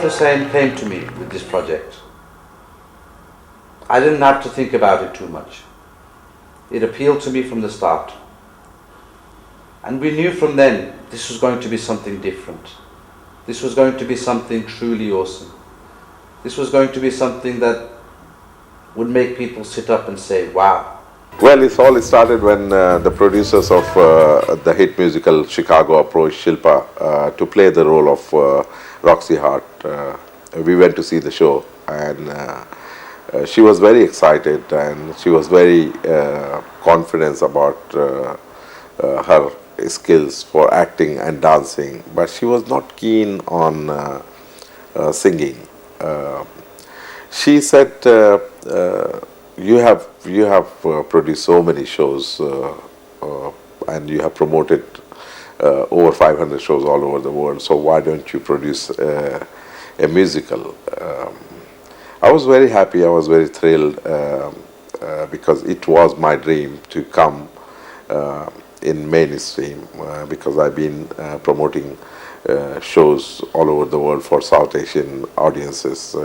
Hussain came to me with this project, I didn't have to think about it too much. It appealed to me from the start. And we knew from then this was going to be something different. This was going to be something truly awesome. This was going to be something that would make people sit up and say, wow. Well, it started when the producers of the hit musical Chicago approached Shilpa to play the role of Roxy Hart. We went to see the show, and she was very excited, and she was very confident about her skills for acting and dancing, but she was not keen on singing. She said, you have produced so many shows and you have promoted over 500 shows all over the world, so why don't you produce a musical? I was very happy, I was very thrilled because it was my dream to come in mainstream because I've been promoting shows all over the world for South Asian audiences.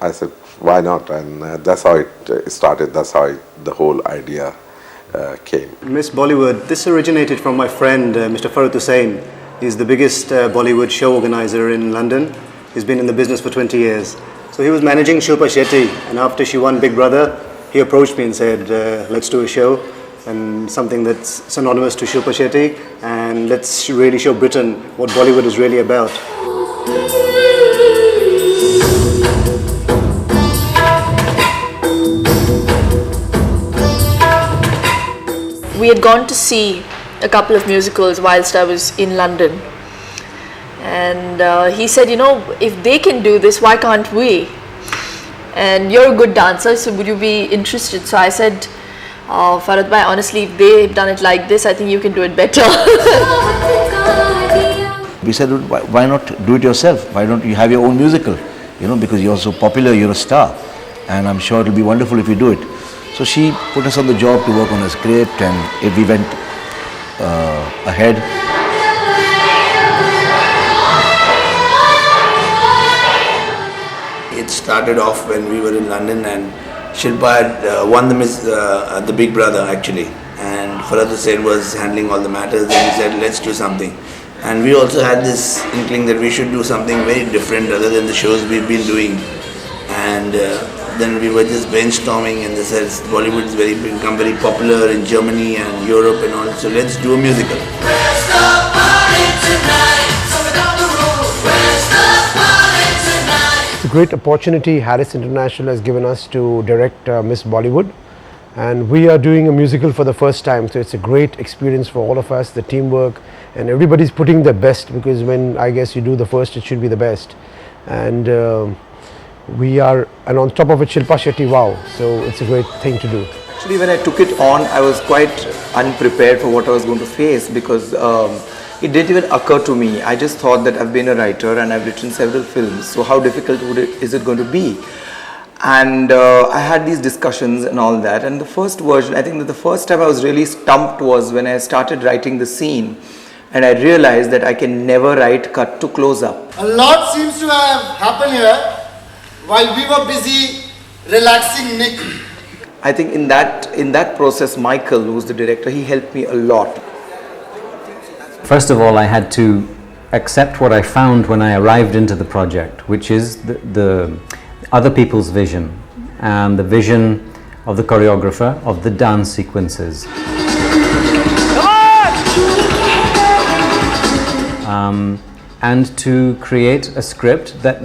I said, why not? And that's how it started, that's how the whole idea came. Miss Bollywood, this originated from my friend, Mr. Farooq Hussain. He's the biggest Bollywood show organizer in London. He's been in the business for 20 years. So he was managing Shilpa Shetty, and after she won Big Brother, he approached me and said, let's do a show, and something that's synonymous to Shilpa Shetty, and let's really show Britain what Bollywood is really about. We had gone to see a couple of musicals whilst I was in London, and he said, you know, if they can do this, why can't we? And you're a good dancer, so would you be interested? So I said, Farad bhai, honestly, if they've done it like this, I think you can do it better. We said, why not do it yourself? Why don't you have your own musical? You know, because you're so popular, you're a star, and I'm sure it'll be wonderful if you do it. So she put us on the job to work on a script, and we went ahead. It started off when we were in London, and Shilpa had won the Big Brother actually, and Farooq Hussain was handling all the matters, and he said, let's do something. And we also had this inkling that we should do something very different other than the shows we've been doing. And then we were just brainstorming, and they said Bollywood's become very popular in Germany and Europe and all, so let's do a musical. It's a great opportunity Harris International has given us to direct Miss Bollywood, and we are doing a musical for the first time, so it's a great experience for all of us, the teamwork, and everybody's putting their best, because when I guess you do the first, it should be the best. And and on top of it, Shilpa Shetty, wow, so it's a great thing to do. Actually, when I took it on, I was quite unprepared for what I was going to face, because it didn't even occur to me. I just thought that I've been a writer and I've written several films, so how difficult is it going to be? And I had these discussions and all that, and the first version, I think that the first time I was really stumped was when I started writing the scene, and I realized that I can never write cut to close up. A lot seems to have happened here while we were busy relaxing Nick. I think in that process, Michael, who's the director, he helped me a lot. First of all, I had to accept what I found when I arrived into the project, which is the other people's vision, and the vision of the choreographer of the dance sequences. And to create a script that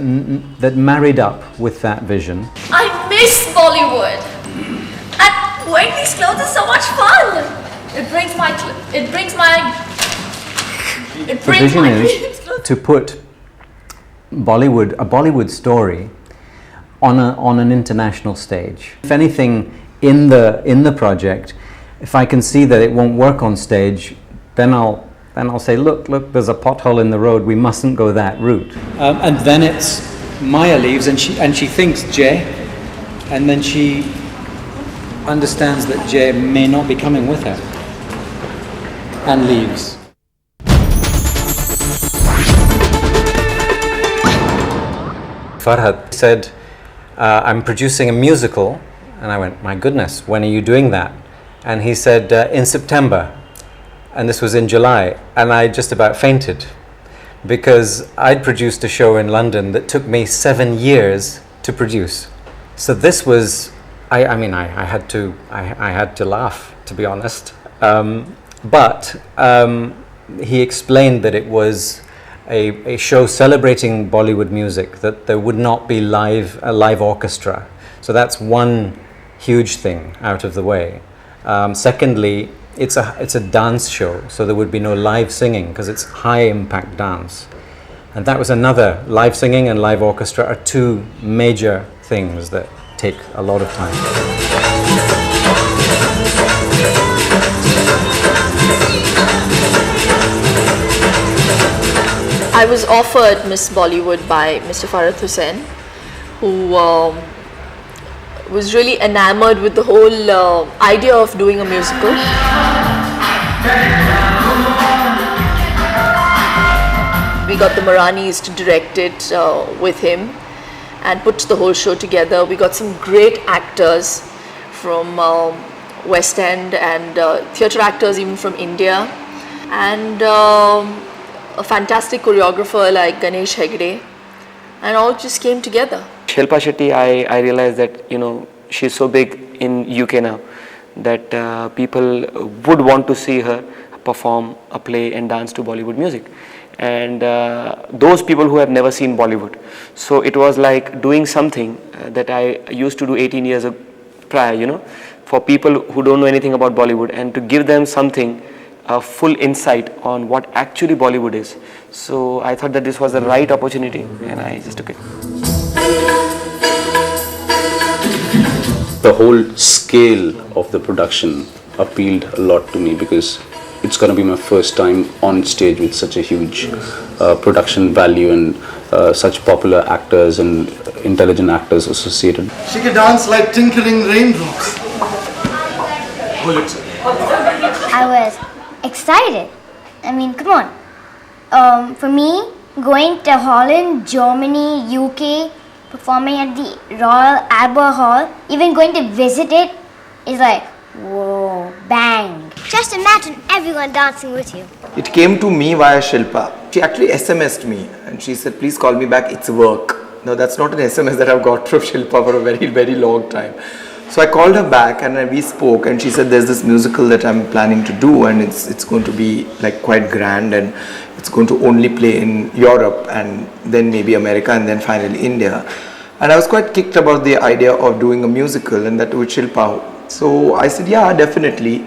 married up with that vision. I miss Bollywood, and wearing these clothes is so much fun. The vision is to put a Bollywood story on an international stage. If anything in the project, if I can see that it won't work on stage, then I'll say, look, there's a pothole in the road, we mustn't go that route. And then it's Maya leaves, and she thinks Jay, and then she understands that Jay may not be coming with her, and leaves. Farhad said, I'm producing a musical. And I went, my goodness, when are you doing that? And he said, in September. And this was in July. And I just about fainted because I'd produced a show in London that took me 7 years to produce. So this was, I had to laugh, to be honest. But he explained that it was a show celebrating Bollywood music, that there would not be a live orchestra. So that's one huge thing out of the way. Secondly, it's a dance show, so there would be no live singing because it's high impact dance. And that was another. Live singing and live orchestra are two major things that take a lot of time. I was offered Miss Bollywood by Mr. Farhad Hussain, who was really enamored with the whole idea of doing a musical. We got the Maranis to direct it with him and put the whole show together. We got some great actors from West End and theatre actors even from India, and a fantastic choreographer like Ganesh Hegde, and all just came together. Shilpa Shetty, I realized that, you know, she's so big in UK now that people would want to see her perform a play and dance to Bollywood music. And those people who have never seen Bollywood. So it was like doing something that I used to do 18 years prior, you know, for people who don't know anything about Bollywood, and to give them something, a full insight on what actually Bollywood is. So I thought that this was the right opportunity and I just took it. The whole scale of the production appealed a lot to me because it's going to be my first time on stage with such a huge production value and such popular actors and intelligent actors associated. She can dance like tinkling raindrops. I was excited. I mean, come on. For me, going to Holland, Germany, UK, performing at the Royal Albert Hall, even going to visit it is like, whoa, bang. Just imagine everyone dancing with you. It came to me via Shilpa. She actually SMS'd me and she said, please call me back, it's work. No, that's not an SMS that I've got from Shilpa for a very, very long time. So I called her back and we spoke, and she said there's this musical that I'm planning to do, and it's going to be like quite grand, and it's going to only play in Europe and then maybe America and then finally India. And I was quite kicked about the idea of doing a musical, and that with Shilpa. So I said, yeah, definitely.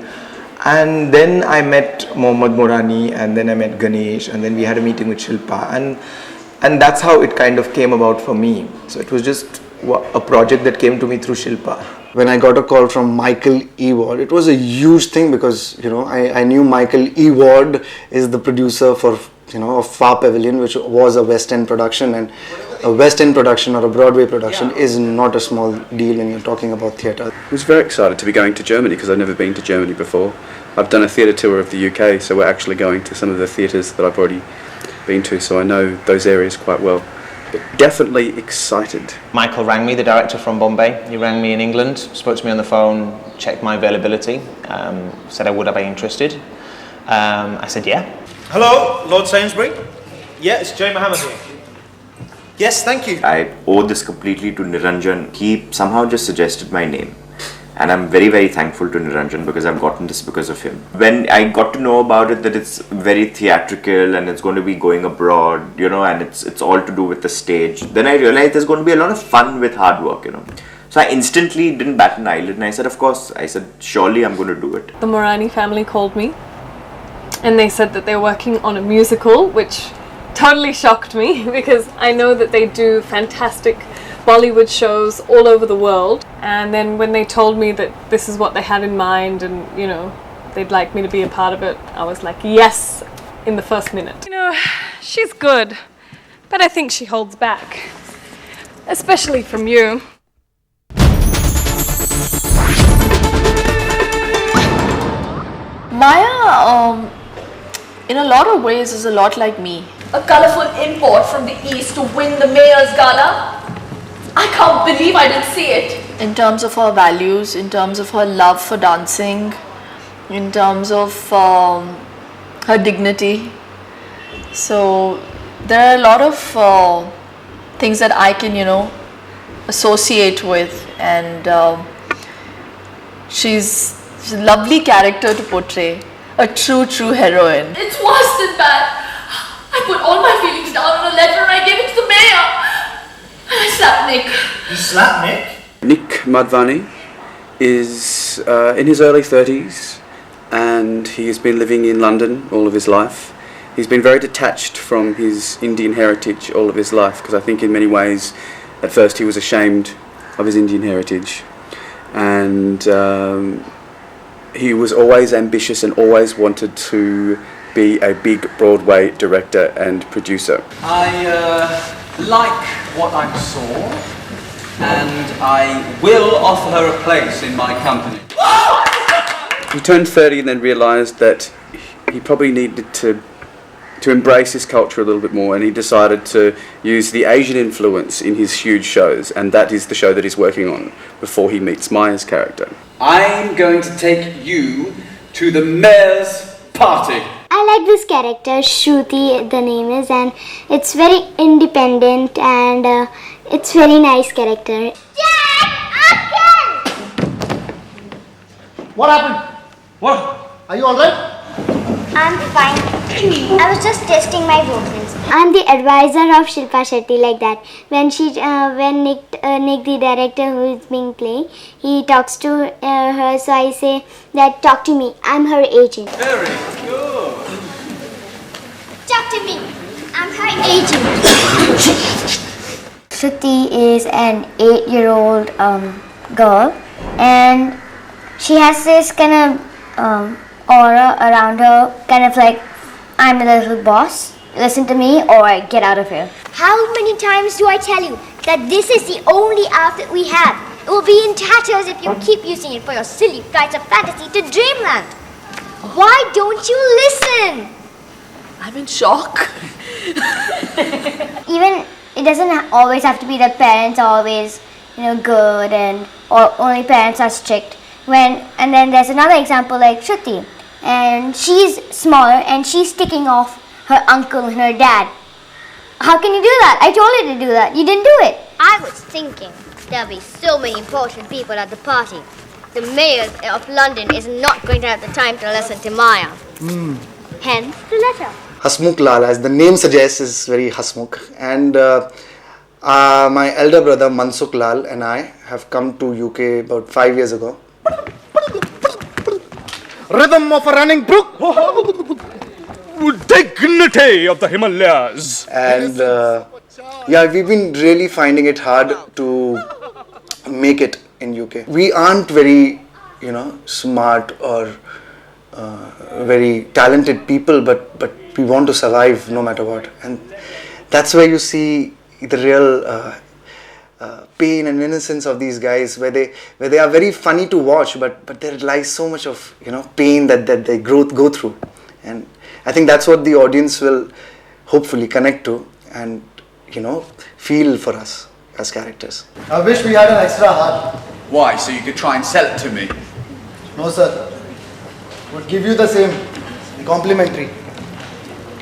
And then I met Mohammad Morani, and then I met Ganesh, and then we had a meeting with Shilpa, and that's how it kind of came about for me. So it was just a project that came to me through Shilpa. When I got a call from Michael E. Ward, it was a huge thing because, you know, I knew Michael E. Ward is the producer for, you know, of Far Pavilion, which was a West End production, and a West End production or a Broadway production is not a small deal when you're talking about theatre. I was very excited to be going to Germany because I'd never been to Germany before. I've done a theatre tour of the UK, so we're actually going to some of the theatres that I've already been to, so I know those areas quite well. But definitely excited. Michael rang me, the director from Bombay. He rang me in England, spoke to me on the phone, checked my availability, said I would I be interested. I said yeah. Hello, Lord Sainsbury. Yeah, it's Jay Mohammed here. Yes, thank you. I owe this completely to Niranjan. He somehow just suggested my name. And I'm very, very thankful to Niranjan because I've gotten this because of him. When I got to know about it, that it's very theatrical and it's going to be going abroad, you know, and it's all to do with the stage, then I realized there's going to be a lot of fun with hard work, you know. So I instantly didn't bat an eyelid, and I said, of course, I said, surely I'm going to do it. The Morani family called me and they said that they're working on a musical, which totally shocked me because I know that they do fantastic Bollywood shows all over the world. And then when they told me that this is what they had in mind and, you know, they'd like me to be a part of it, I was like, yes, in the first minute. You know, she's good, but I think she holds back, especially from you. Maya, in a lot of ways, is a lot like me. A colourful import from the East to win the Mayor's Gala. I can't believe I didn't see it. In terms of her values, in terms of her love for dancing, in terms of her dignity. So there are a lot of things that I can, associate with, and she's a lovely character to portray, a true heroine. It's worse than that. I put all my feelings down on a letter and I gave it to the mayor. And I slapped Nick. You slapped Nick? Nick Madhvani is in his early 30s and he has been living in London all of his life. He's been very detached from his Indian heritage all of his life, because I think in many ways at first he was ashamed of his Indian heritage, and he was always ambitious and always wanted to be a big Broadway director and producer. I like what I saw, and I will offer her a place in my company. He turned 30 and then realised that he probably needed to embrace his culture a little bit more, and he decided to use the Asian influence in his huge shows, and that is the show that he's working on before he meets Maya's character. I'm going to take you to the mayor's party. I like this character, Shruti, the name is, and it's very independent and it's very nice character. What happened? What? Are you alright? I'm fine. I was just testing my vocals. I'm the advisor of Shilpa Shetty, like that. When Nick, the director who is being played, he talks to her, so I say that talk to me. I'm her agent. Very good. Talk to me. I'm her agent. Shruti is an 8-year-old girl, and she has this kind of aura around her, kind of like, I'm the little boss, listen to me or I get out of here. How many times do I tell you that this is the only outfit we have? It will be in tatters if you keep using it for your silly flights of fantasy to dreamland. Why don't you listen? I'm in shock. Even it doesn't always have to be that parents are always, good and or only parents are strict. And then there's another example like Shruti, and she's smaller and she's sticking off her uncle and her dad. How can you do that? I told you to do that. You didn't do it. I was thinking there'll be so many important people at the party. The mayor of London is not going to have the time to listen to Maya. Hence the letter. Hasmukh Lal, as the name suggests, is very Hasmukh. And my elder brother Mansukh Lal and I have come to UK about 5 years ago. Rhythm of a running brook. Dignity of the Himalayas. And we've been really finding it hard to make it in UK. We aren't very, smart or very talented people, but we want to survive no matter what. And that's where you see the real pain and innocence of these guys, where they are very funny to watch, but there lies so much of pain that they go through, and I think that's what the audience will hopefully connect to and feel for us as characters. I wish we had an extra heart. Why? So you could try and sell it to me? No sir, would give you the same, complimentary.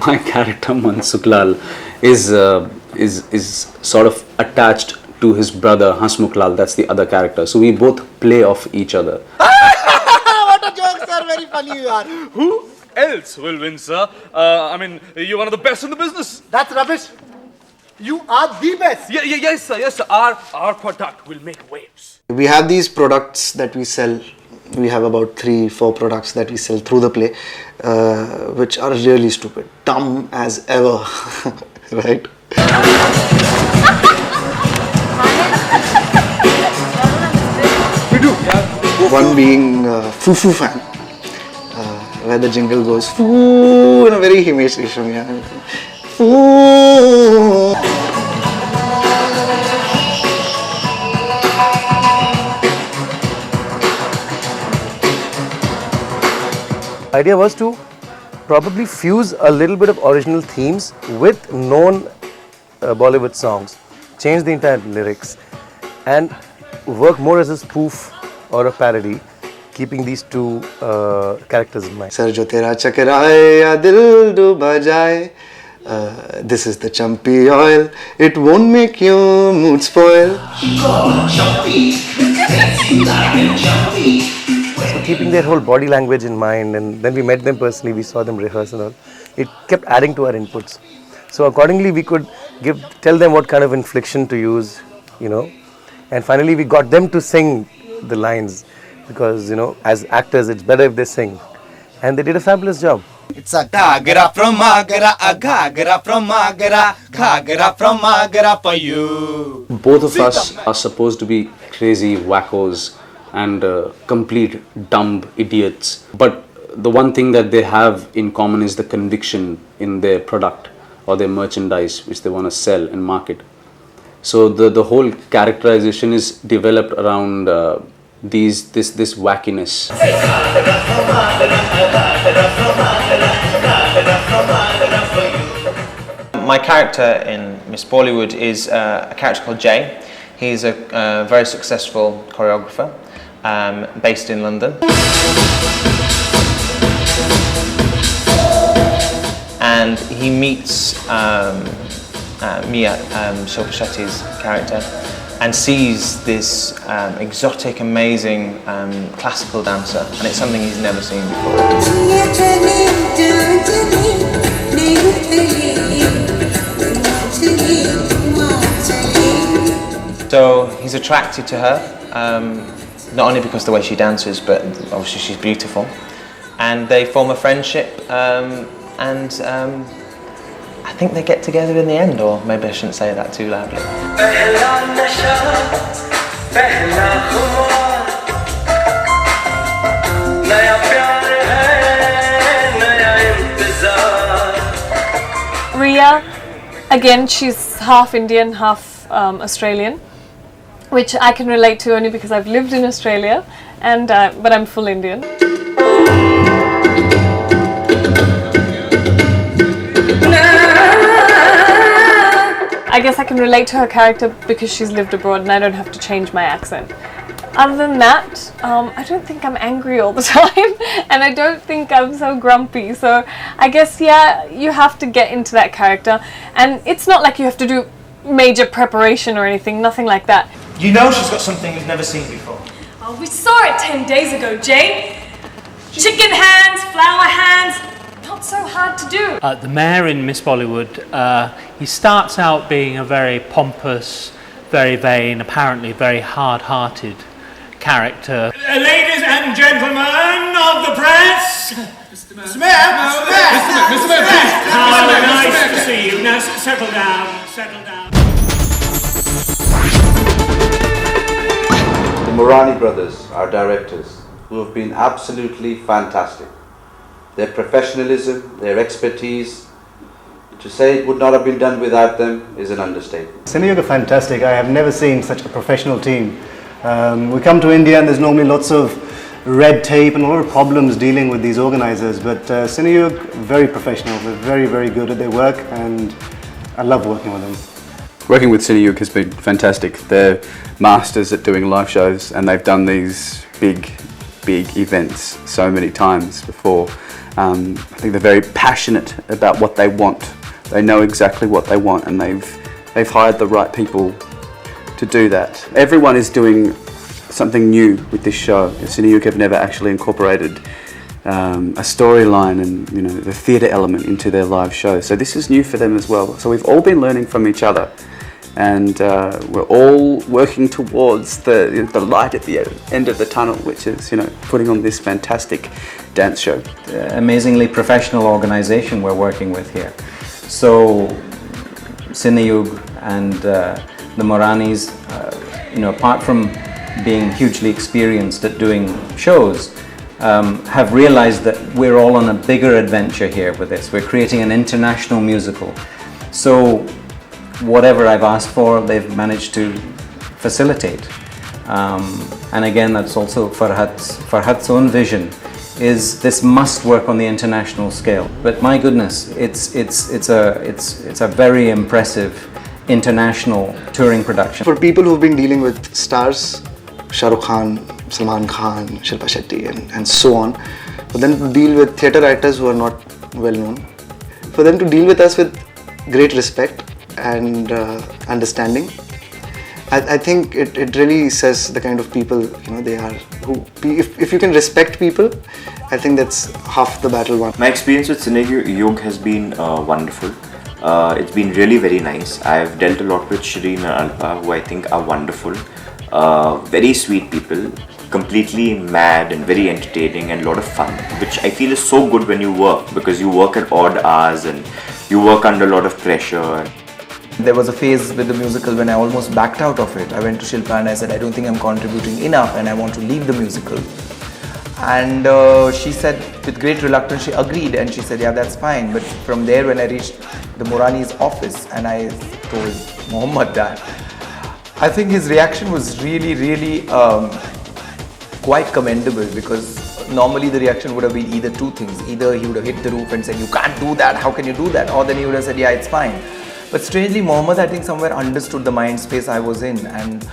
My character Mansukh Lal is sort of attached to his brother Hasmukh Lal. That's the other character. So we both play off each other. What a joke, sir! Very funny you are. Who else will win, sir? You're one of the best in the business. That's rubbish. You are the best. Yes, sir. Our product will make waves. We have these products that we sell. We have about 3-4 products that we sell through the play, which are really stupid, dumb as ever, right? One being Foo fan, where the jingle goes Foo in a very Himesh Reshammiya. Foo. Idea was to probably fuse a little bit of original themes with known Bollywood songs, change the entire lyrics, and work more as a spoof or a parody, keeping these two characters in mind. Sir jo tera chakraye ya dil duba jaye, this is the champy oil, it won't make your mood spoil. So keeping their whole body language in mind, and then we met them personally, we saw them rehearse and all. It kept adding to our inputs. So accordingly we could tell them what kind of inflection to use, and finally we got them to sing the lines, because as actors it's better if they sing, and they did a fabulous job. It's a Gagra from Agra, a Gagra from Agra, Gagra from Agra for you. Both of us are supposed to be crazy wackos and complete dumb idiots, but the one thing that they have in common is the conviction in their product or their merchandise which they want to sell and market. So the whole characterization is developed around this wackiness. My character in Miss Bollywood is a character called Jay. He's a very successful choreographer based in London. And he meets Mia, Shilpa Shetty's character, and sees this exotic, amazing classical dancer, and it's something he's never seen before. So he's attracted to her, not only because of the way she dances, but obviously she's beautiful, and they form a friendship, and I think they get together in the end, or maybe I shouldn't say that too loudly. Ria, again, she's half Indian, half Australian, which I can relate to only because I've lived in Australia, and but I'm full Indian. I guess I can relate to her character because she's lived abroad and I don't have to change my accent. Other than that, I don't think I'm angry all the time, and I don't think I'm so grumpy. So I guess, yeah, you have to get into that character, and it's not like you have to do major preparation or anything, nothing like that. You know she's got something we've never seen before. Oh, we saw it 10 days ago, Jay. Chicken hands, flower hands, not so hard to do. The mayor in Miss Bollywood, he starts out being a very pompous, very vain, apparently very hard-hearted character. Ladies and gentlemen of the press! Mr. Smith! How nice to see you. Now settle down, settle down. The Morani brothers are directors who have been absolutely fantastic. Their professionalism, their expertise, to say it would not have been done without them is an understatement. Cineyug are fantastic. I have never seen such a professional team. We come to India and there's normally lots of red tape and a lot of problems dealing with these organizers, but Cineyug, very professional. They're very, very good at their work, and I love working with them. Working with Cineyug has been fantastic. They're masters at doing live shows, and they've done these big events so many times before. I think they're very passionate about what they want. They know exactly what they want, and they've hired the right people to do that. Everyone is doing something new with this show. Cineyug have never actually incorporated a storyline and the theatre element into their live show. So this is new for them as well. So we've all been learning from each other, and we're all working towards the light at the end of the tunnel, which is putting on this fantastic dance show. Amazingly professional organization we're working with here. So Cineyug and the Moranis, apart from being hugely experienced at doing shows, have realized that we're all on a bigger adventure here with this. We're creating an international musical. So whatever I've asked for, they've managed to facilitate. And again, that's also Farhad's own vision, is this must work on the international scale. But my goodness, it's a very impressive international touring production. For people who've been dealing with stars, Shah Rukh Khan, Salman Khan, Shilpa Shetty and so on, for them to deal with theatre writers who are not well known, for them to deal with us with great respect and understanding, I think it really says the kind of people they are. If you can respect people, I think that's half the battle won. My experience with Cine Yug has been wonderful. It's been really very nice. I've dealt a lot with Shireen and Alpa, who I think are wonderful. Very sweet people, completely mad and very entertaining and a lot of fun, which I feel is so good when you work, because you work at odd hours and you work under a lot of pressure. There was a phase with the musical when I almost backed out of it. I went to Shilpa and I said, I don't think I'm contributing enough and I want to leave the musical. And she said, with great reluctance, she agreed and she said, yeah, that's fine. But from there, when I reached the Morani's office and I told Mohammed that, I think his reaction was really quite commendable, because normally the reaction would have been either two things. Either he would have hit the roof and said, you can't do that, how can you do that? Or then he would have said, yeah, it's fine. But strangely, Mohammed, I think, somewhere understood the mind space I was in, and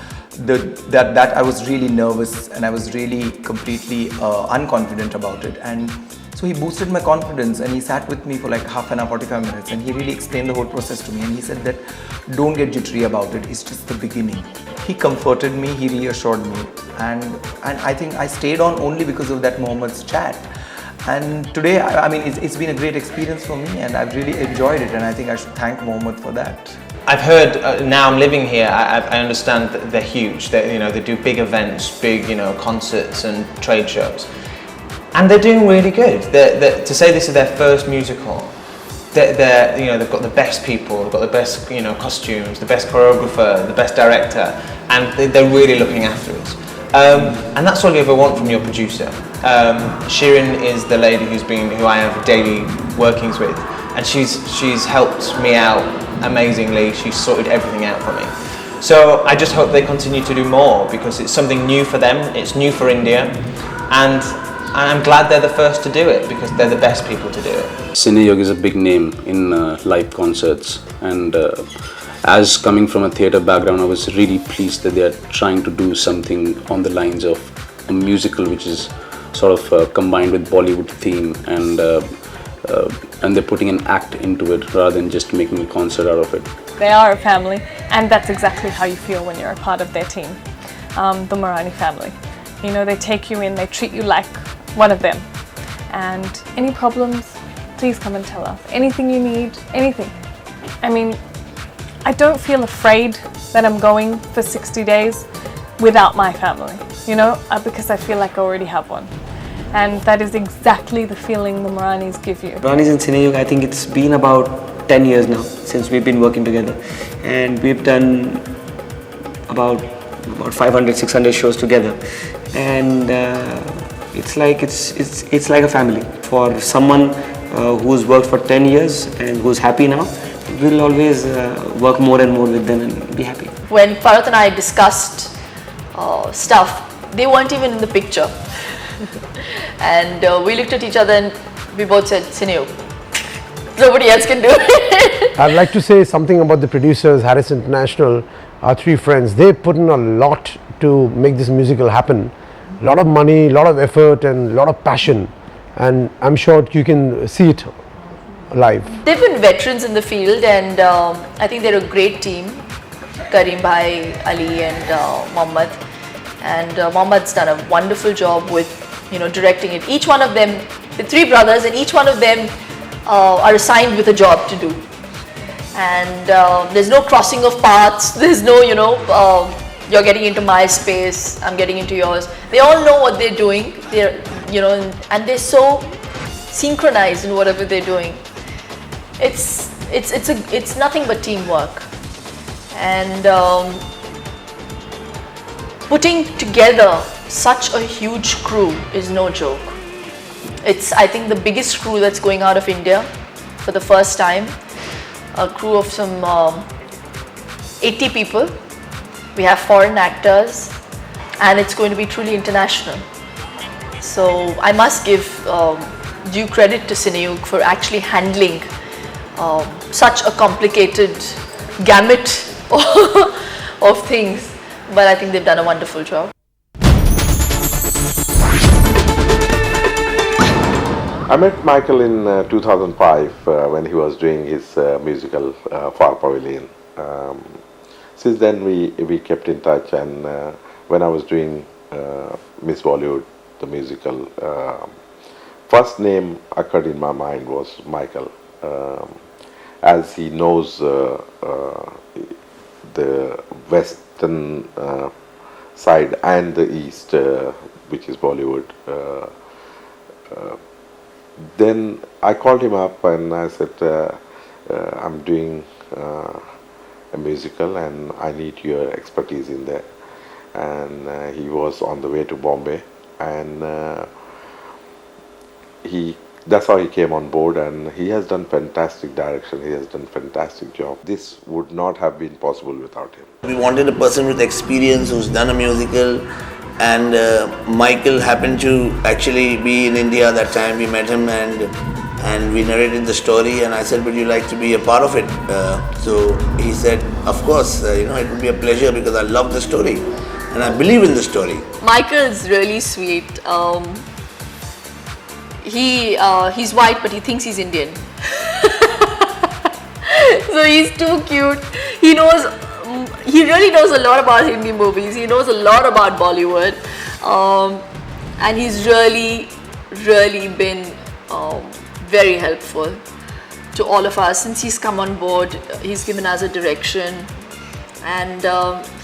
that I was really nervous and I was really completely unconfident about it. And so he boosted my confidence and he sat with me for like half an hour, 45 minutes, and he really explained the whole process to me, and he said that don't get jittery about it, it's just the beginning. He comforted me, he reassured me, and I think I stayed on only because of that Mohammed's chat. And today, I mean, it's been a great experience for me and I've really enjoyed it, and I think I should thank Mohammed for that. I've heard, now I'm living here, I understand that they're huge. They do big events, big concerts and trade shows. And they're doing really good. To say this is their first musical, they've got the best people, they've got the best costumes, the best choreographer, the best director, and they're really looking after us. And that's all you ever want from your producer. Shirin is the lady who I have daily workings with, and she's helped me out amazingly. She's sorted everything out for me. So I just hope they continue to do more, because it's something new for them, it's new for India, and I'm glad they're the first to do it, because they're the best people to do it. Cine Yug is a big name in live concerts, and as coming from a theatre background, I was really pleased that they are trying to do something on the lines of a musical which is sort of combined with Bollywood theme, and they're putting an act into it rather than just making a concert out of it. They are a family, and that's exactly how you feel when you're a part of their team, the Morani family. They take you in, they treat you like one of them. And any problems, please come and tell us. Anything you need, anything. I mean, I don't feel afraid that I'm going for 60 days without my family, because I feel like I already have one. And that is exactly the feeling the Moranis give you. Moranis and Cine Yug, I think it's been about 10 years now since we've been working together. And we've done about 500, 600 shows together. And it's like a family. For someone who's worked for 10 years and who's happy now, we'll always work more and more with them and be happy. When Farhat and I discussed stuff, they weren't even in the picture. And we looked at each other and we both said, Cine Yug. Nobody else can do it. I'd like to say something about the producers, Harris International, our three friends. They put in a lot to make this musical happen. A lot of money, a lot of effort and a lot of passion. And I'm sure you can see it live. They've been veterans in the field, and I think they're a great team. Karim Bhai, Ali and Mohammed. And Mohammed's done a wonderful job with directing it. Each one of them, the three brothers, and each one of them are assigned with a job to do. And there's no crossing of paths, there's no, you're getting into my space, I'm getting into yours. They all know what they're doing, and they're so synchronized in whatever they're doing. It's nothing but teamwork. And putting together such a huge crew is no joke. It's, I think, the biggest crew that's going out of India for the first time. A crew of some 80 people. We have foreign actors, and it's going to be truly international. So I must give due credit to Cine Yug for actually handling such a complicated gamut of things. But I think they've done a wonderful job. I met Michael in 2005 when he was doing his musical Far Pavilion. Since then we kept in touch, and when I was doing Miss Bollywood, the musical, first name occurred in my mind was Michael, as he knows the western side and the east, which is Bollywood. Then I called him up and I said, I'm doing a musical and I need your expertise in there. And he was on the way to Bombay, and that's how he came on board, and he has done fantastic direction, he has done fantastic job. This would not have been possible without him. We wanted a person with experience who's done a musical, and Michael happened to actually be in India that time. We met him and we narrated the story, and I said, would you like to be a part of it? So he said, of course, it would be a pleasure because I love the story and I believe in the story. Michael's really sweet. He's white, but he thinks he's Indian. So he's too cute. He really knows a lot about Hindi movies. He knows a lot about Bollywood, and he's really been very helpful to all of us since he's come on board. He's given us a direction, and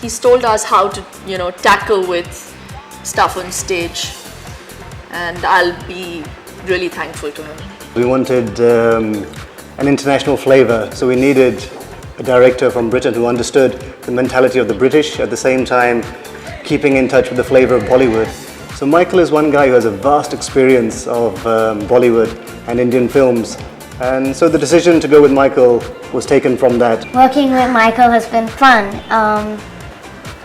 he's told us how to tackle with stuff on stage, and I'll be really thankful to him. We wanted an international flavor, so we needed a director from Britain who understood the mentality of the British, at the same time keeping in touch with the flavor of Bollywood. So Michael is one guy who has a vast experience of Bollywood and Indian films, and so the decision to go with Michael was taken from that. Working with Michael has been fun,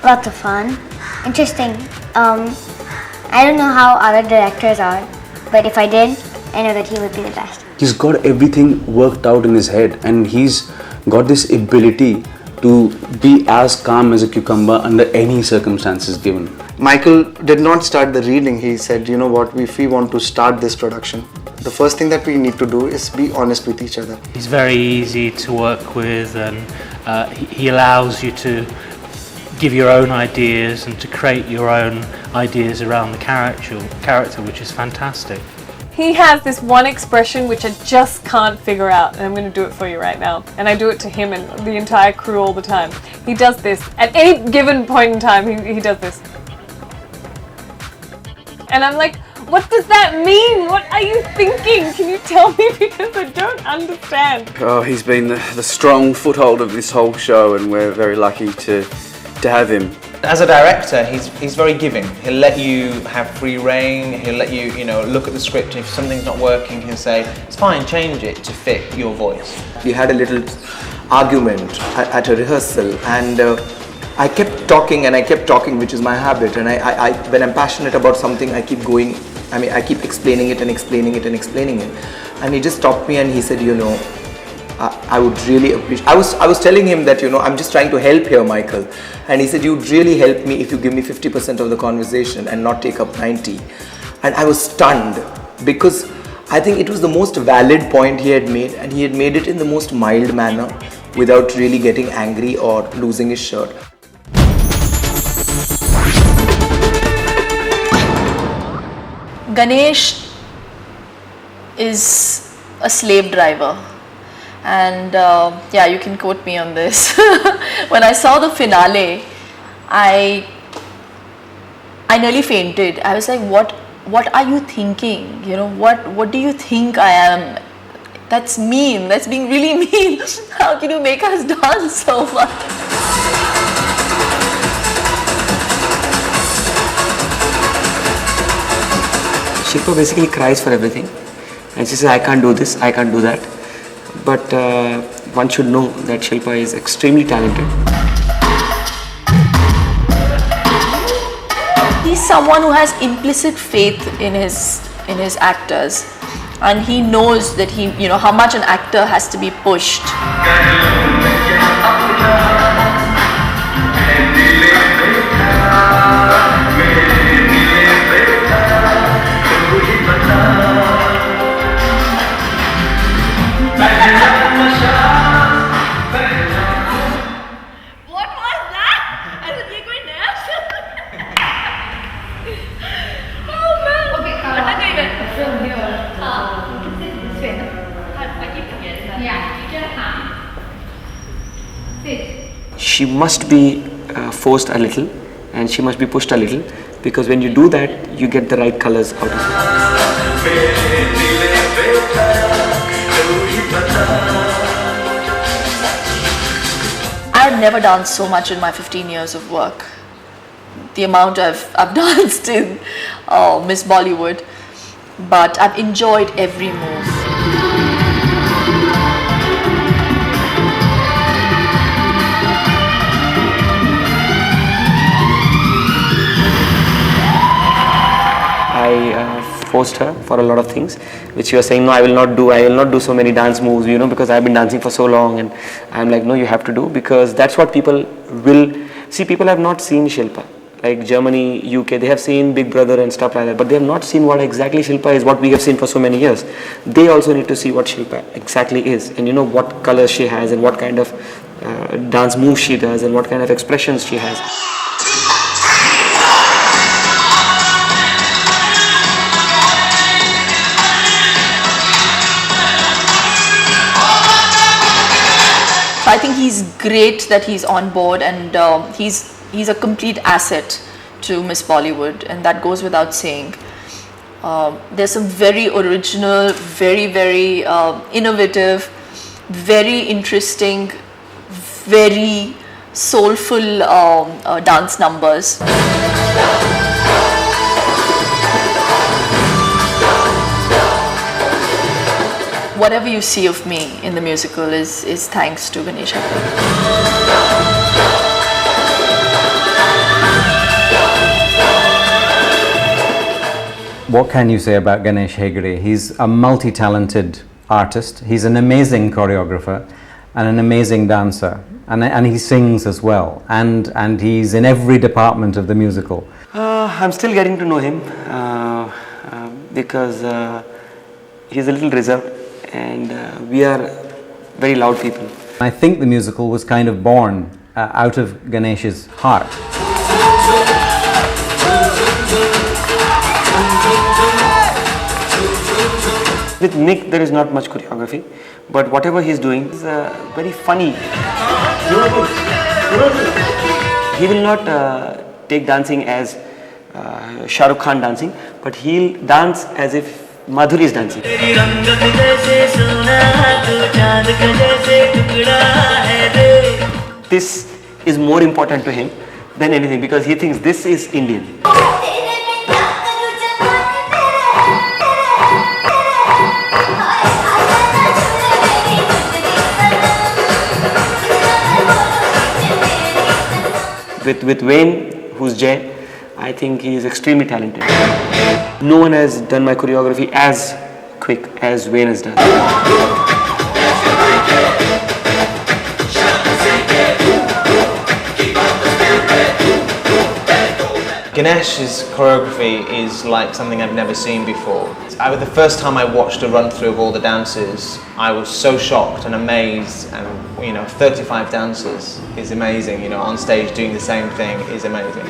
lots of fun, interesting. I don't know how other directors are, but if I did, I know that he would be the best. He's got everything worked out in his head, and he's got this ability to be as calm as a cucumber under any circumstances given. Michael did not start the reading. He said, you know what, if we want to start this production, the first thing that we need to do is be honest with each other. He's very easy to work with, and he allows you to give your own ideas and to create your own ideas around the character, which is fantastic. He has this one expression which I just can't figure out, and I'm going to do it for you right now. And I do it to him and the entire crew all the time. He does this. At any given point in time, he does this. And I'm like, what does that mean? What are you thinking? Can you tell me? Because I don't understand. Oh, he's been the strong foothold of this whole show, and we're very lucky to have him. As a director, he's very giving. He'll let you have free reign. He'll let you, look at the script. If something's not working, he'll say, it's fine, change it to fit your voice. We had a little argument at a rehearsal, and I kept talking, which is my habit. And I when I'm passionate about something, I keep going. I keep explaining it and explaining it and explaining it. And he just stopped me and he said, I would really appreciate. I was telling him that I'm just trying to help here, Michael, and he said you'd really help me if you give me 50% of the conversation and not take up 90. And I was stunned because I think it was the most valid point he had made, and he had made it in the most mild manner without really getting angry or losing his shirt. Ganesh is a slave driver. And yeah, you can quote me on this. When I saw the finale, I nearly fainted. I was like, what are you thinking? What do you think I am? That's mean. That's being really mean. How can you make us dance so much? Shilpa basically cries for everything, and she says, I can't do this, I can't do that. But one should know that Shilpa is extremely talented. He's someone who has implicit faith in his actors, and he knows that how much an actor has to be pushed. she must be forced a little and she must be pushed a little, because when you do that, you get the right colors out of it. I've never danced so much in my 15 years of work. The amount I've danced in Miss Bollywood, but I've enjoyed every move. I forced her for a lot of things, which she was saying, no, I will not do so many dance moves, because I've been dancing for so long. And I'm like, no, you have to do, because that's what people will see. People have not seen Shilpa, like Germany, UK, they have seen Big Brother and stuff like that, but they have not seen what exactly Shilpa is, what we have seen for so many years. They also need to see what Shilpa exactly is, and what colors she has, and what kind of dance moves she does, and what kind of expressions she has. I think he's great that he's on board, and he's a complete asset to Miss Bollywood, and that goes without saying. There's some very original, very innovative, very interesting, very soulful dance numbers. Whatever you see of me in the musical is thanks to Ganesh Hegde. What can you say about Ganesh Hegde? He's a multi-talented artist. He's an amazing choreographer and an amazing dancer, and he sings as well. And he's in every department of the musical. I'm still getting to know him because he's a little reserved, and we are very loud people. I think the musical was kind of born out of Ganesh's heart. With Nick, there is not much choreography, but whatever he's doing is very funny. He will not take dancing as Shah Rukh Khan dancing, but he'll dance as if Madhuri is dancing. This is more important to him than anything, because he thinks this is Indian. With Wayne, who's Jay, I think he is extremely talented. No one has done my choreography as quick as Wayne has done. Ganesh's choreography is like something I've never seen before. The first time I watched a run through of all the dances, I was so shocked and amazed, and 35 dancers is amazing, on stage doing the same thing is amazing.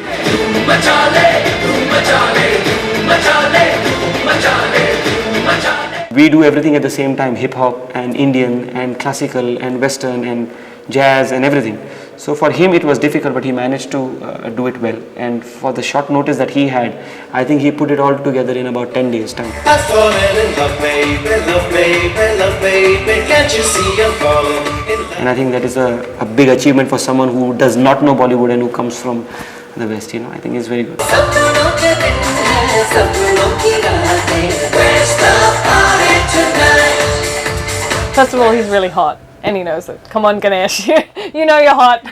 We do everything at the same time, hip hop and Indian and classical and western and jazz and everything. So for him it was difficult, but he managed to do it well. And for the short notice that he had, I think he put it all together in about 10 days time. And I think that is a big achievement for someone who does not know Bollywood and who comes from the West. I think it's very good. First of all, he's really hot. And he knows it. Come on, Ganesh. You know you're hot.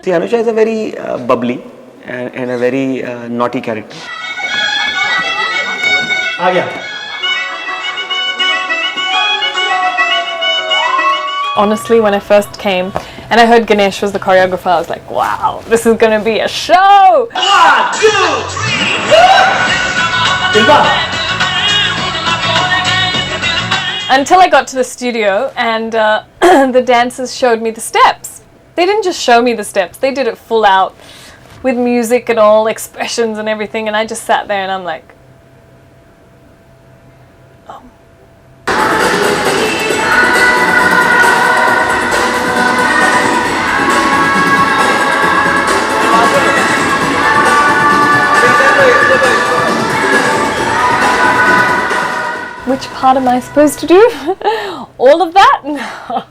See, Anusha is a very bubbly and a very naughty character. Honestly, when I first came and I heard Ganesh was the choreographer, I was like, wow, this is going to be a show. 1, 2, 3, Until I got to the studio and the dancers showed me the steps. They didn't just show me the steps, they did it full out with music and all, expressions and everything, and I just sat there and I'm like, oh. which part am I supposed to do? All of that? No.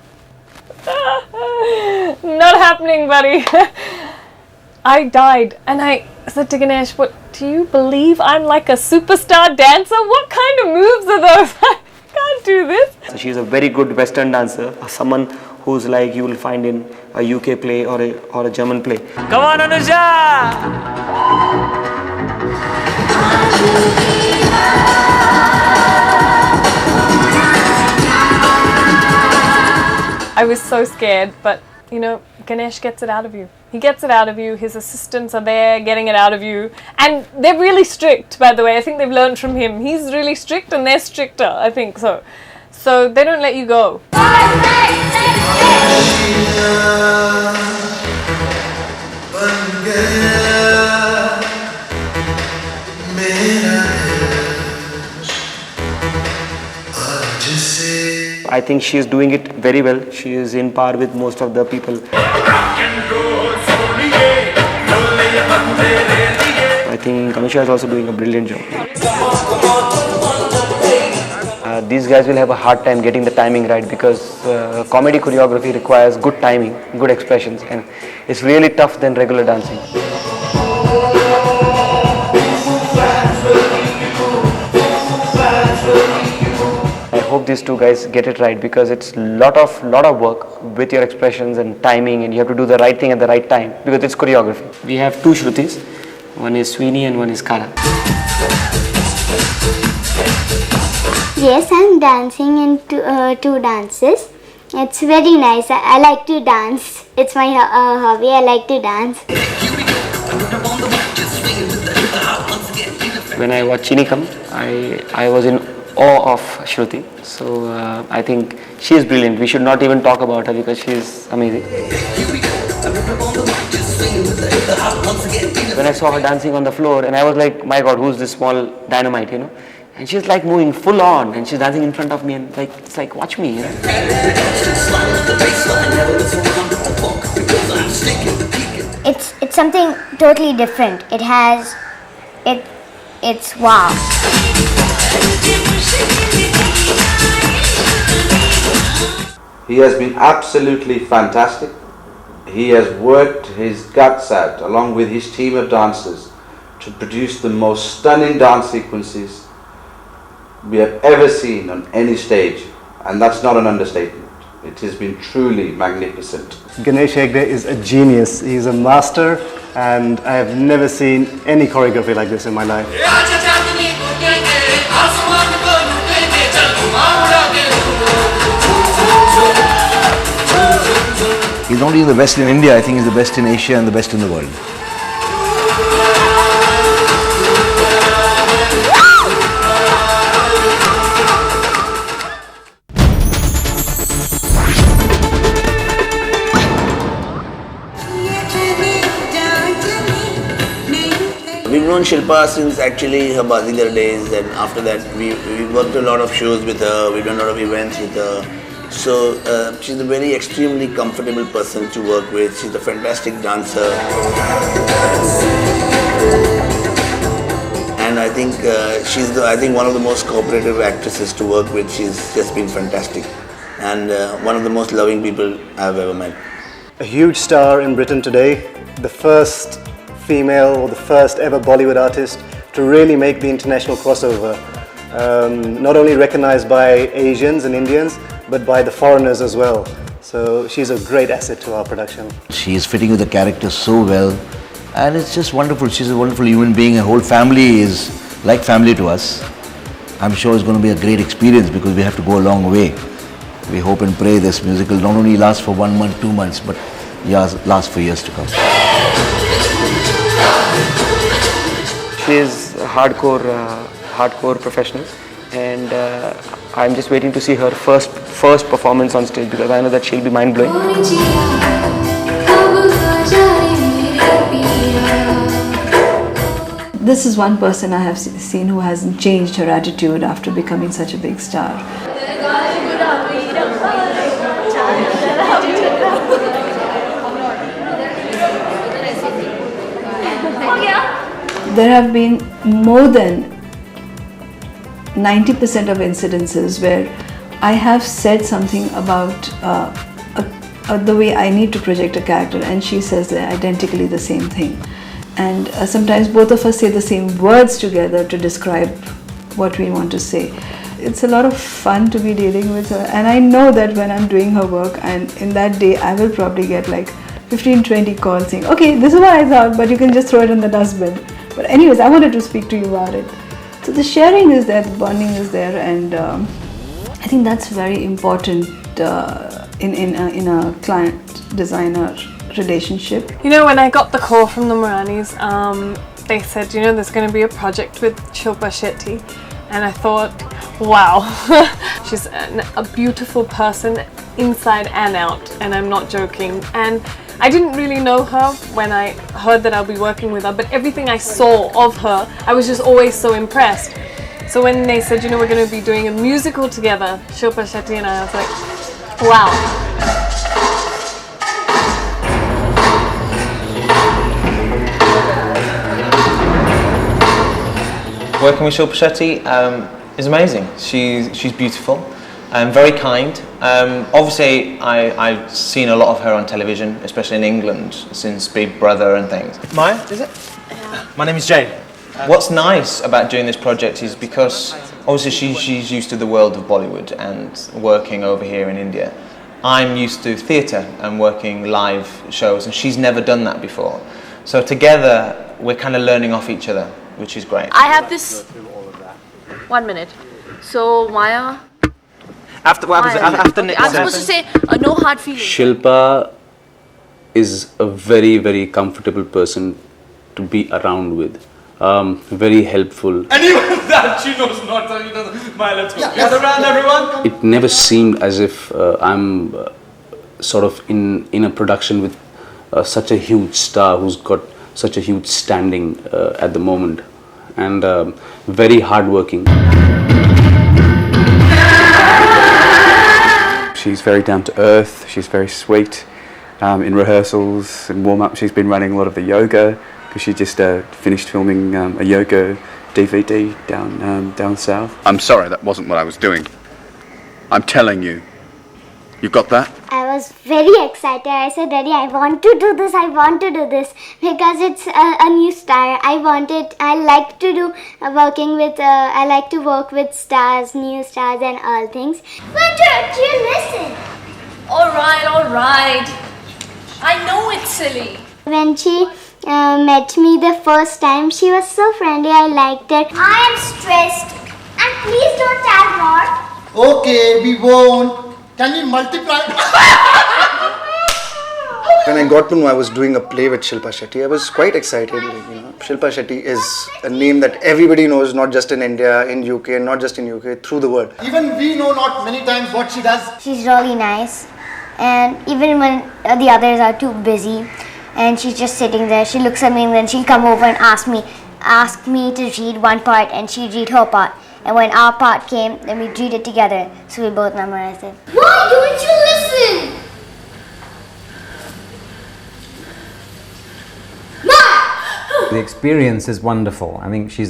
Not happening, buddy. I died and I said to Ganesh, what, do you believe I'm like a superstar dancer? What kind of moves are those? I can't do this. So she's a very good Western dancer, someone who's like you will find in a UK play or a German play. Come on, Anusha! I was so scared, but you know, Ganesh gets it out of you. He gets it out of you. His assistants are there getting it out of you. And they're really strict, by the way. I think they've learned from him. He's really strict and they're stricter, I think so. So they don't let you go. I think she is doing it very well. She is in par with most of the people. I think Anusha is also doing a brilliant job. These guys will have a hard time getting the timing right because comedy choreography requires good timing, good expressions, and it's really tough than regular dancing. I hope these two guys get it right because it's lot of work with your expressions and timing, and you have to do the right thing at the right time because it's choreography. We have two Shrutis, one is Sweeney and one is Kara. Yes, I'm dancing in two dances. It's very nice. I like to dance. It's my hobby. I like to dance. When I watched Chini come, I was in awe of Shruti. So I think she is brilliant. We should not even talk about her because she is amazing. When I saw her dancing on the floor, and I was like, my God, who's this small dynamite, you know? And she's like moving full on, and she's dancing in front of me, and like it's like, watch me, you know? It's something totally different. It's wow. He has been absolutely fantastic. He has worked his guts out along with his team of dancers to produce the most stunning dance sequences we have ever seen on any stage, and that's not an understatement. It has been truly magnificent. Ganesh Hegde is a genius. He's a master, and I have never seen any choreography like this in my life. He's not only the best in India, I think he's the best in Asia and the best in the world. We've known Shilpa since actually her Bazigar days, and after that we worked a lot of shows with her, we've done a lot of events with her. So she's a very extremely comfortable person to work with. She's a fantastic dancer. And I think she's one of the most cooperative actresses to work with. She's just been fantastic. And one of the most loving people I've ever met. A huge star in Britain today, the first female or the first ever Bollywood artist to really make the international crossover. Not only recognized by Asians and Indians, but by the foreigners as well. So she's a great asset to our production. She is fitting with the character so well, and it's just wonderful. She's a wonderful human being. Her whole family is like family to us. I'm sure it's going to be a great experience because we have to go a long way. We hope and pray this musical not only lasts for 1 month, 2 months, but lasts for years to come. She is a hardcore professional, and I'm just waiting to see her first performance on stage because I know that she'll be mind-blowing. This is one person I have seen who hasn't changed her attitude after becoming such a big star. There have been more than 90% of incidences where I have said something about the way I need to project a character, and she says identically the same thing. And sometimes both of us say the same words together to describe what we want to say. It's a lot of fun to be dealing with her, and I know that when I'm doing her work, and in that day I will probably get like 15-20 calls saying, okay, this is what I thought, but you can just throw it in the dustbin. But anyways, I wanted to speak to you about it. So the sharing is there, the bonding is there, and I think that's very important in a client-designer relationship. You know, when I got the call from the Moranis, they said, you know, there's going to be a project with Shilpa Shetty, and I thought, wow, she's a beautiful person inside and out, and I'm not joking. And I didn't really know her when I heard that I'll be working with her, but everything I saw of her, I was just always so impressed. So when they said, you know, we're going to be doing a musical together, Shilpa Shetty and I was like, wow. Working with Shilpa Shetty is amazing. She's beautiful, very kind. Obviously, I've seen a lot of her on television, especially in England, since Big Brother and things. Maya, is it? Yeah. My name is Jane. What's nice about doing this project is because obviously she's used to the world of Bollywood and working over here in India. I'm used to theatre and working live shows, and she's never done that before. So together, we're kind of learning off each other, which is great. I have this. 1 minute. So Maya. After what happens after okay, I'm supposed to say no hard feelings. Shilpa is a very, very comfortable person to be around with. Very helpful. And even that she knows not, so she doesn't. Maya, let's go. Gather around, everyone. It never seemed as if I'm sort of in a production with such a huge star who's got such a huge standing at the moment, and very hardworking. She's very down to earth, she's very sweet. In rehearsals and warm-up she's been running a lot of the yoga, because she just finished filming a yoga DVD down south. I'm sorry, that wasn't what I was doing. I'm telling you. You got that? I was very excited. I said, Daddy, I want to do this, because it's a new star. I like to work with stars, new stars and all things. But don't you listen? Alright. I know it's silly. When she met me the first time, she was so friendly, I liked her. I am stressed, and please don't add more. Okay, we won't. Can we multiply? When I got to know I was doing a play with Shilpa Shetty, I was quite excited. Shilpa Shetty is a name that everybody knows, not just in India, in UK, and not just in UK, through the world. Even we know not many times what she does. She's really nice, and even when the others are too busy, and she's just sitting there, she looks at me and then she'll come over and ask me to read one part, and she'd read her part. And when our part came, then we'd read it together, so we both memorized it. Why don't you listen? The experience is wonderful. I think she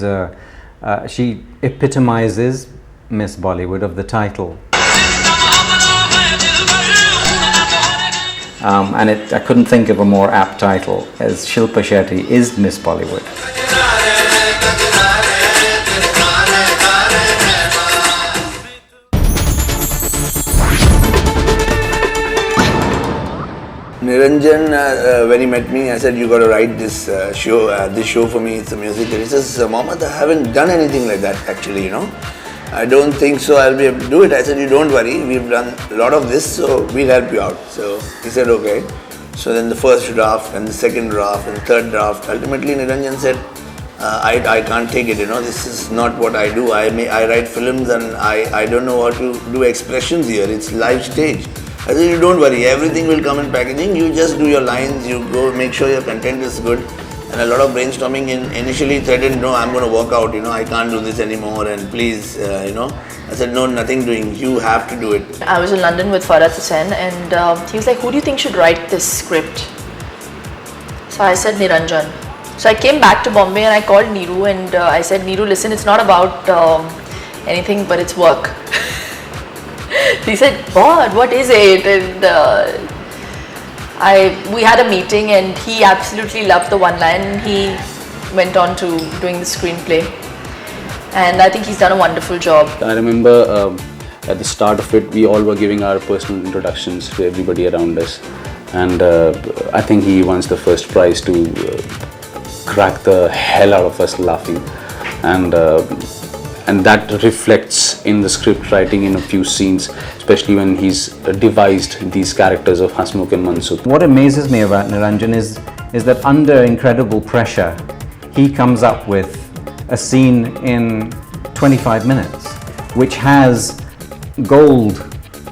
epitomizes Miss Bollywood of the title. And I couldn't think of a more apt title, as Shilpa Shetty is Miss Bollywood. Niranjan, when he met me, I said, you got to write this show for me, it's a musical. He says, Mohammed, I haven't done anything like that actually, I don't think so I'll be able to do it. I said, you don't worry, we've done a lot of this, so we'll help you out. So he said, okay. So then the first draft and the second draft and the third draft, ultimately Niranjan said, I can't take it, this is not what I do. I write films and I don't know how to do expressions here, it's live stage. I said, you don't worry, everything will come in packaging, you just do your lines, you go make sure your content is good. And a lot of brainstorming initially threatened, no, I'm going to walk out, I can't do this anymore, and please, I said, no, nothing doing, you have to do it. I was in London with Farhad Hussain, and he was like, who do you think should write this script? So I said, Niranjan. So I came back to Bombay and I called Neeru, and I said, Neeru, listen, it's not about anything, but it's work. He said, what is it? And we had a meeting and he absolutely loved the one line and he went on to doing the screenplay. And I think he's done a wonderful job. I remember at the start of it, we all were giving our personal introductions to everybody around us. And I think he won the first prize to crack the hell out of us laughing. And that reflects in the script writing in a few scenes, especially when he's devised these characters of Hasmukh and Mansukh. What amazes me about Niranjan is that under incredible pressure, he comes up with a scene in 25 minutes, which has gold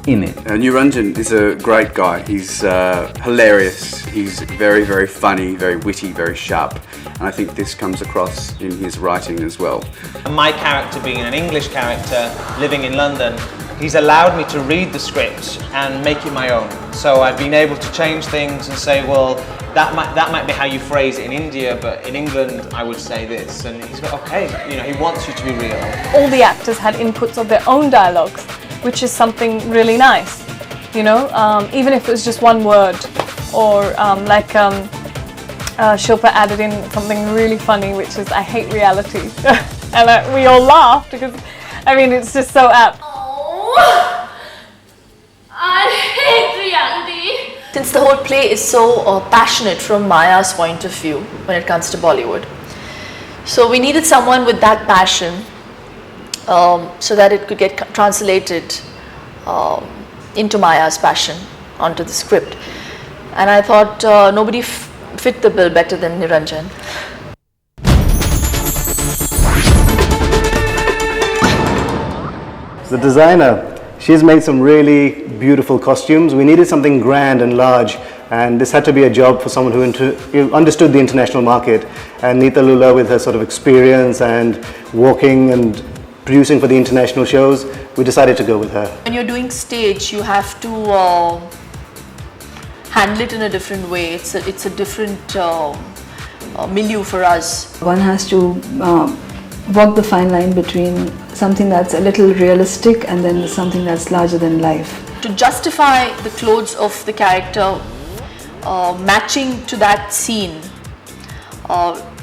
in it. Niranjan is a great guy. He's hilarious. He's very, very funny, very witty, very sharp. And I think this comes across in his writing as well. My character being an English character living in London, he's allowed me to read the script and make it my own. So I've been able to change things and say, well, that might be how you phrase it in India, but in England I would say this. And he's got, okay, you know, he wants you to be real. All the actors had inputs of their own dialogues, which is something really nice, you know, even if it was just one word, or Shilpa added in something really funny, which is, I hate reality. And we all laughed because, I mean, it's just so apt. I hate reality. Since the whole play is so passionate from Maya's point of view when it comes to Bollywood, so we needed someone with that passion so that it could get translated into Maya's passion onto the script. And I thought nobody fit the bill better than Niranjan. The designer, she's made some really beautiful costumes. We needed something grand and large, and this had to be a job for someone who understood the international market. And Neeta Lula, with her sort of experience and walking and producing for the international shows, we decided to go with her. When you're doing stage, you have to handle it in a different way. It's a different milieu for us. One has to walk the fine line between something that's a little realistic and then something that's larger than life. To justify the clothes of the character matching to that scene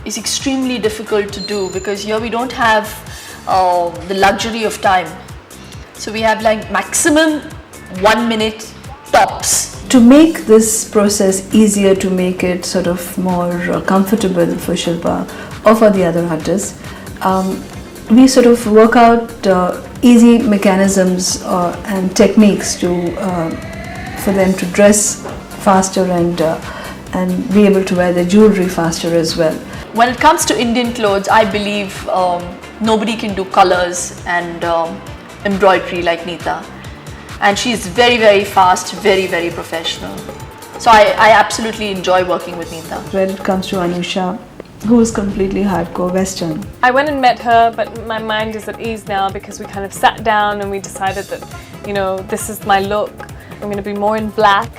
is extremely difficult to do, because here we don't have the luxury of time. So we have like maximum 1 minute tops. To make this process easier, to make it sort of more comfortable for Shilpa or for the other artists, we sort of work out easy mechanisms and techniques for them to dress faster and be able to wear their jewelry faster as well. When it comes to Indian clothes, I believe nobody can do colors and embroidery like Neeta. And she's very, very fast, very, very professional. So I absolutely enjoy working with Neeta. When it comes to Anusha, who is completely hardcore Western. I went and met her, but my mind is at ease now because we kind of sat down and we decided that, you know, this is my look. I'm going to be more in black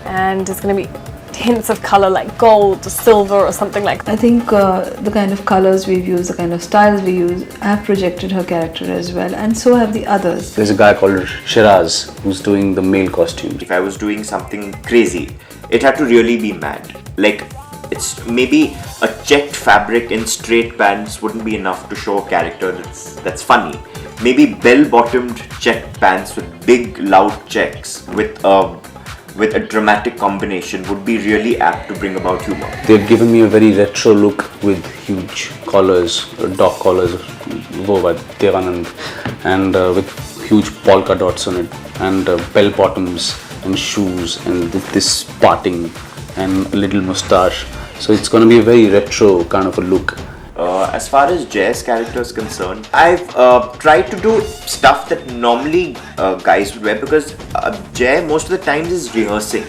and it's going to be hints of color like gold or silver or something like that. I think the kind of colors we've used, the kind of styles we use have projected her character as well, and so have the others. There's a guy called Shiraz who's doing the male costumes. If I was doing something crazy, it had to really be mad. Like, it's maybe a checked fabric in straight pants wouldn't be enough to show a character that's funny. Maybe bell-bottomed checked pants with big loud checks with a dramatic combination would be really apt to bring about humor. They've given me a very retro look with huge collars, dog collars, Devanand, and with huge polka dots on it, and bell bottoms and shoes, and this parting and a little moustache. So it's going to be a very retro kind of a look. As far as Jay's character is concerned, I've tried to do stuff that normally guys would wear, because Jay most of the times is rehearsing.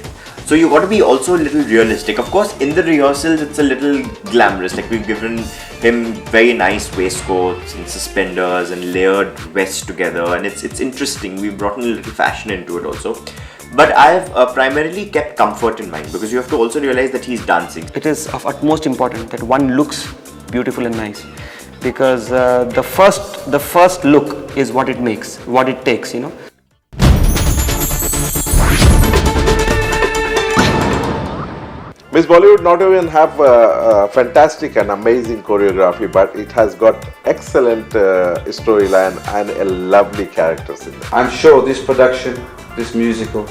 So you got to be also a little realistic. Of course, in the rehearsals, it's a little glamorous. Like, we've given him very nice waistcoats and suspenders and layered vests together, and it's interesting. We've brought in a little fashion into it also. But I've primarily kept comfort in mind, because you have to also realize that he's dancing. It is of utmost importance that one looks beautiful and nice, because the first look is what it makes, what it takes, you know. Miss Bollywood not even have fantastic and amazing choreography, but it has got excellent storyline and a lovely characters in it. I'm sure this production, this musical,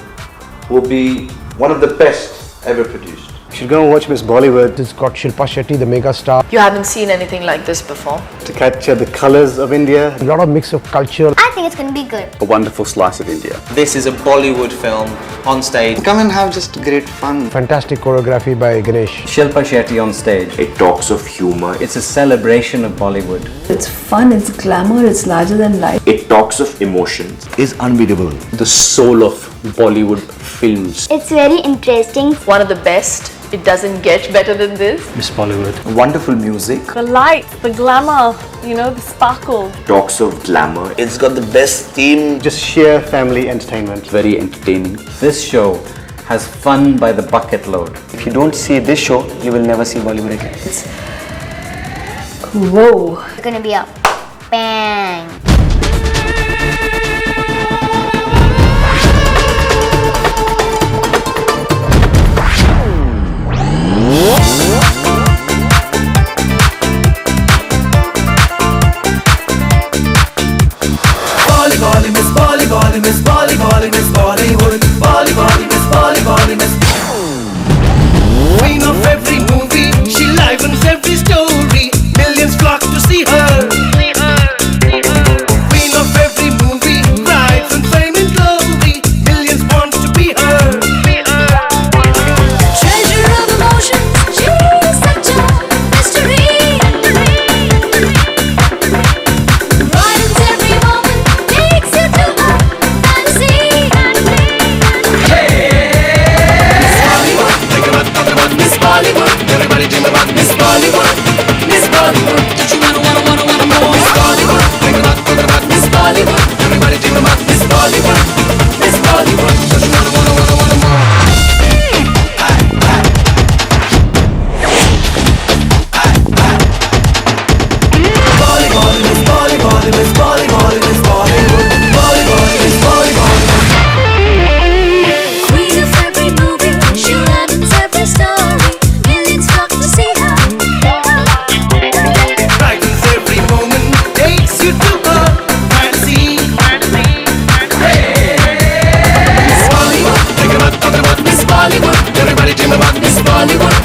will be one of the best ever produced. You should go and watch Miss Bollywood. It's got Shilpa Shetty, the mega star. You haven't seen anything like this before. To capture the colors of India. A lot of mix of culture. I think it's going to be good. A wonderful slice of India. This is a Bollywood film on stage. Come and have just great fun. Fantastic choreography by Ganesh. Shilpa Shetty on stage. It talks of humor. It's a celebration of Bollywood. It's fun, it's glamour, it's larger than life. It talks of emotions. It's unbeatable. The soul of Bollywood films. It's very interesting. One of the best. It doesn't get better than this. Miss Bollywood. Wonderful music. The lights, the glamour, you know, the sparkle. Talks of glamour. It's got the best theme. Just sheer family entertainment. Very entertaining. This show has fun by the bucket load. If you don't see this show, you will never see Bollywood again. Whoa. It's going to be a bang. Miss Bollywood, Miss Bollywood, Miss Bollywood, Miss. Queen of every movie, she livens every story. Millions flock to see her. Queen of every movie, rides and fame and glory. Millions want to be her. Treasure of emotions, she's such a mystery. Brightens every moment, takes you to a fantasy. Miss Bollywood, everybody dream about Miss Bollywood. Miss Bollywood, don't you wanna more? Miss Bollywood, think about Miss Bollywood. Everybody dream about Miss Bollywood. Miss Bollywood, don't you wanna more? Bollywood, Miss Bollywood, Miss Bollywood, Miss Bollywood, Bollywood, Miss Bollywood. Queen of every movie, she livens every story. Millions flock to see her. Brightens every moment, takes you to a fantasy. Miss Bollywood, think about Miss Bollywood. Everybody dream about Miss Bollywood.